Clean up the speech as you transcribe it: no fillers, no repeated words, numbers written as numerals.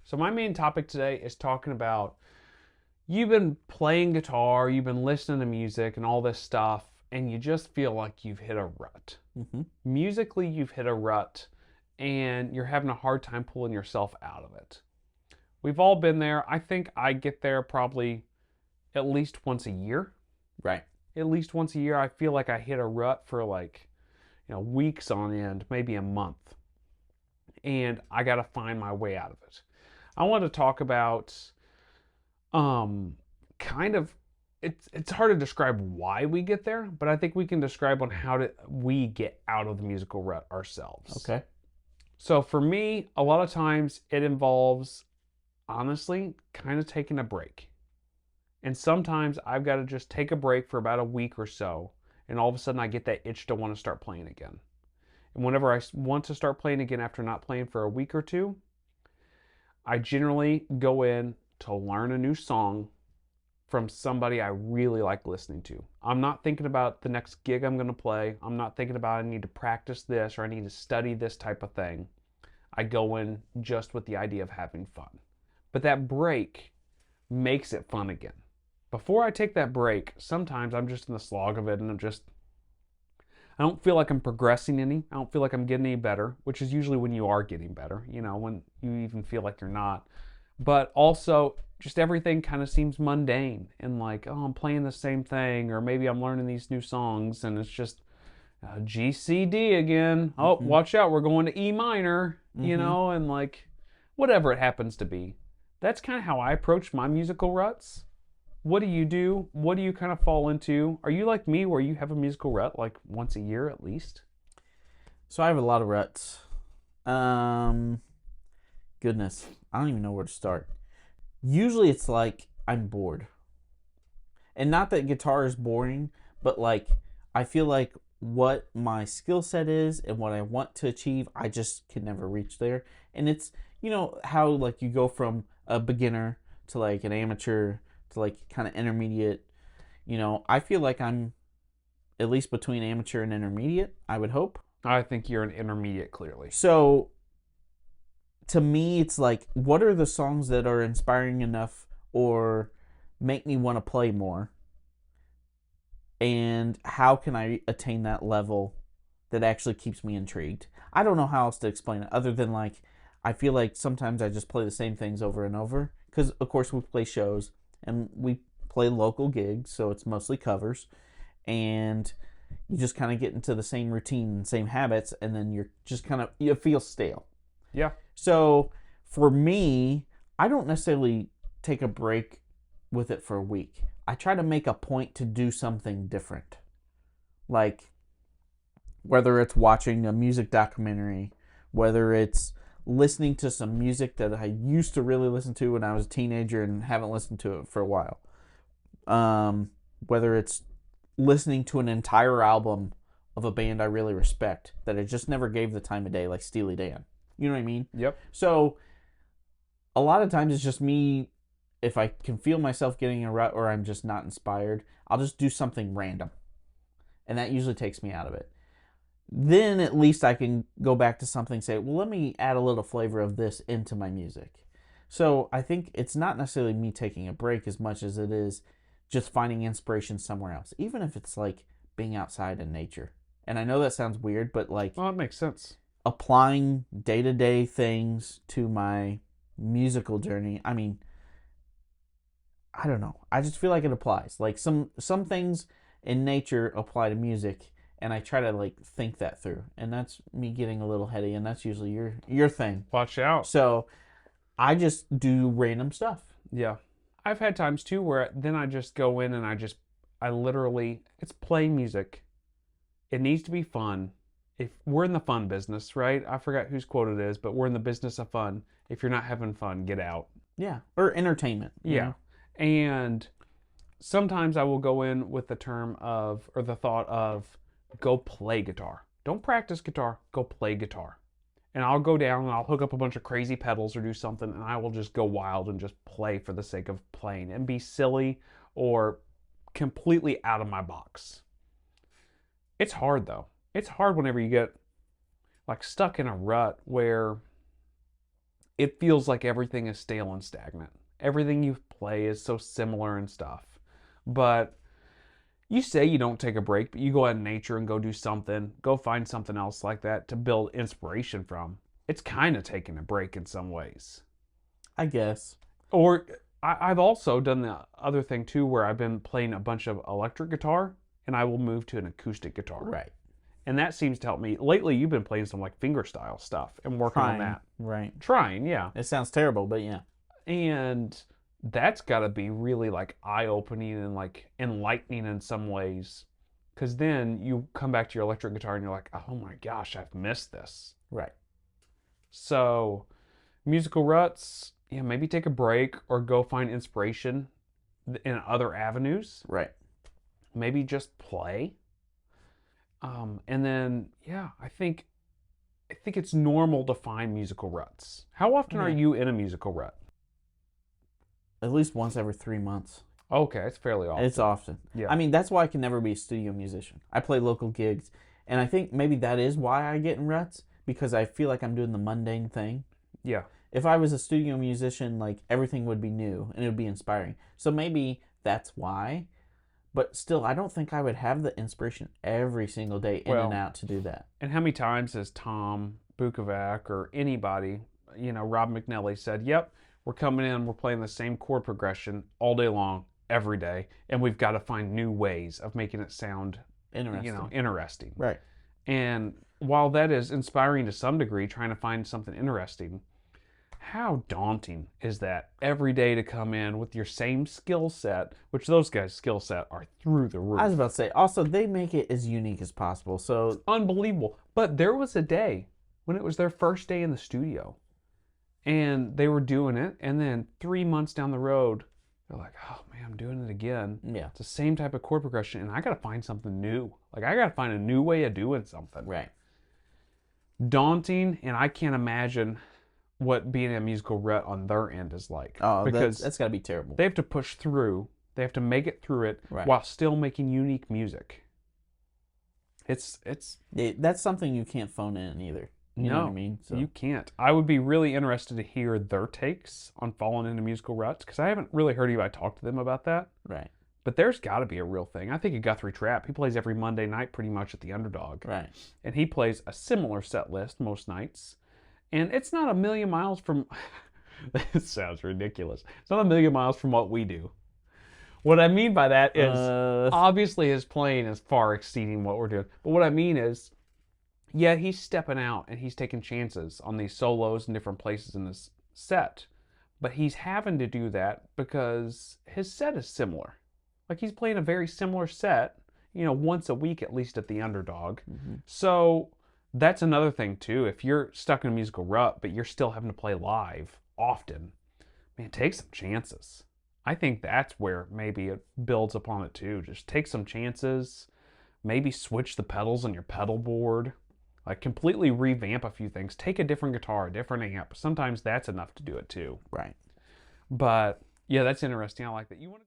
So my main topic today is talking about you've been playing guitar, you've been listening to music and all this stuff, and you just feel like you've hit a rut. Mm-hmm. Musically, you've hit a rut and you're having a hard time pulling yourself out of it. We've all been there. I think I get there probably at least once a year. Right. At least once a year, I feel like I hit a rut for weeks on end, maybe a month. And I got to find my way out of it. I want to talk about um kind of it's hard to describe why we get there, but I think we can describe on how to we get out of the musical rut ourselves. Okay. So for me, a lot of times it involves honestly kind of taking a break. And sometimes I've got to just take a break for about a week or so, and all of a sudden I get that itch to want to start playing again. And whenever I want to start playing again after not playing for a week or two, I generally go in to learn a new song from somebody I really like listening to. I'm not thinking about the next gig I'm going to play. I'm not thinking about I need to practice this or I need to study this type of thing. I go in just with the idea of having fun. But that break makes it fun again. Before I take that break, sometimes I'm just in the slog of it and I don't feel like I'm progressing any. I don't feel like I'm getting any better, which is usually when you are getting better, when you even feel like you're not. But also, just everything kind of seems mundane and like, oh, I'm playing the same thing, or maybe I'm learning these new songs and it's just G, C, D again. Oh, Mm-hmm. watch out, we're going to E minor, Mm-hmm. and like whatever it happens to be. That's kind of how I approach my musical ruts. What do you do? What do you kind of fall into? Are you like me where you have a musical rut like once a year at least? So I have a lot of ruts. Um, Goodness, I don't even know where to start. Usually it's like I'm bored. And not that guitar is boring, but like I feel like what my skill set is and what I want to achieve, I just can never reach there. And it's, how like you go from a beginner to like an amateur to like kind of intermediate. I feel like I'm at least between amateur and intermediate, I would hope. I think you're an intermediate clearly. So to me, it's like, what are the songs that are inspiring enough or make me want to play more? And how can I attain that level that actually keeps me intrigued? I don't know how else to explain it other than like, I feel like sometimes I just play the same things over and over. Because, of course, we play shows and we play local gigs, so it's mostly covers. And you just kind of get into the same routine and same habits, and then you're just you feel stale. Yeah. So for me, I don't necessarily take a break with it for a week. I try to make a point to do something different. Like whether it's watching a music documentary, whether it's listening to some music that I used to really listen to when I was a teenager and haven't listened to it for a while. Whether it's listening to an entire album of a band I really respect that I just never gave the time of day, like Steely Dan. You know what I mean? Yep. So a lot of times it's just me. If I can feel myself getting in a rut or I'm just not inspired, I'll just do something random. And that usually takes me out of it. Then at least I can go back to something and say, well, let me add a little flavor of this into my music. So I think it's not necessarily me taking a break as much as it is just finding inspiration somewhere else, even if it's like being outside in nature. And I know that sounds weird, but like Well, it makes sense. applying day-to-day things to my musical journey, I mean, I don't know. I just feel like it applies. Like some things in nature apply to music, and I try to like think that through. And that's me getting a little heady, and that's usually your thing. Watch out. So I just do random stuff. Yeah. I've had times too where then I just go in and I literally, it's playing music. It needs to be fun. If we're in the fun business, right? I forgot whose quote it is, but we're in the business of fun. If you're not having fun, get out. Yeah, or entertainment. Yeah. And sometimes I will go in with the term of, or the thought of, go play guitar. Don't practice guitar, go play guitar. And I'll go down and I'll hook up a bunch of crazy pedals or do something, and I will just go wild and just play for the sake of playing and be silly or completely out of my box. It's hard though. It's hard whenever you get like stuck in a rut where it feels like everything is stale and stagnant. Everything you play is so similar and stuff. But you say you don't take a break, but you go out in nature and go do something, go find something else like that to build inspiration from. It's kind of taking a break in some ways. I guess. Or I've also done the other thing too, where I've been playing a bunch of electric guitar and I will move to an acoustic guitar. Right. And that seems to help me. Lately, you've been playing some like fingerstyle stuff and working on Trying. that. Right. Trying, yeah. It sounds terrible, but yeah. And that's got to be really like eye-opening and like enlightening in some ways, because then you come back to your electric guitar and you're like, oh my gosh, I've missed this. Right. So musical ruts, yeah, maybe take a break or go find inspiration in other avenues. Right. Maybe just play. And then yeah, I think it's normal to find musical ruts. How often are Yeah. you in a musical rut? At least once every 3 months. Okay, it's fairly often. It's often. Yeah. I mean, that's why I can never be a studio musician. I play local gigs, and I think maybe that is why I get in ruts, because I feel like I'm doing the mundane thing. Yeah. If I was a studio musician, like everything would be new and it would be inspiring. So maybe that's why. But still, I don't think I would have the inspiration every single day in Well, and out to do that. And how many times has Tom Bukovac or anybody, Rob McNally said, yep, we're coming in, we're playing the same chord progression all day long, every day, and we've got to find new ways of making it sound, Interesting. interesting. Right. And while that is inspiring to some degree, trying to find something interesting, how daunting is that every day to come in with your same skill set, which those guys' skill set are through the roof. I was about to say, also, they make it as unique as possible. So, Unbelievable. But there was a day when it was their first day in the studio and they were doing it. And then 3 months down the road, they're like, oh man, I'm doing it again. yeah. It's the same type of chord progression. And I got to find something new. Like, I got to find a new way of doing something. Right. Daunting. And I can't imagine what being a musical rut on their end is like. Oh, because that's got to be terrible. they have to push through. They have to make it through it Right. while still making unique music. It's That's something you can't phone in either. You know what I mean? So, you can't. I would be really interested to hear their takes on falling into musical ruts, because I haven't really heard anybody talk to them about that. right. But there's got to be a real thing. I think of Guthrie Trapp. He plays every Monday night pretty much at the Underdog. Right. And he plays a similar set list most nights. And it's not a million miles from... This sounds ridiculous. It's not a million miles from what we do. What I mean by that is, obviously his playing is far exceeding what we're doing. But what I mean is, yeah, he's stepping out and he's taking chances on these solos in different places in this set. But he's having to do that because his set is similar. Like, he's playing a very similar set, once a week at least at the Underdog. Mhm. So that's another thing too. If you're stuck in a musical rut, but you're still having to play live often, man, take some chances. I think that's where maybe it builds upon it too. Just take some chances. Maybe switch the pedals on your pedal board. Like, completely revamp a few things. Take a different guitar, a different amp. Sometimes that's enough to do it too. Right. But yeah, that's interesting. I like that. You want to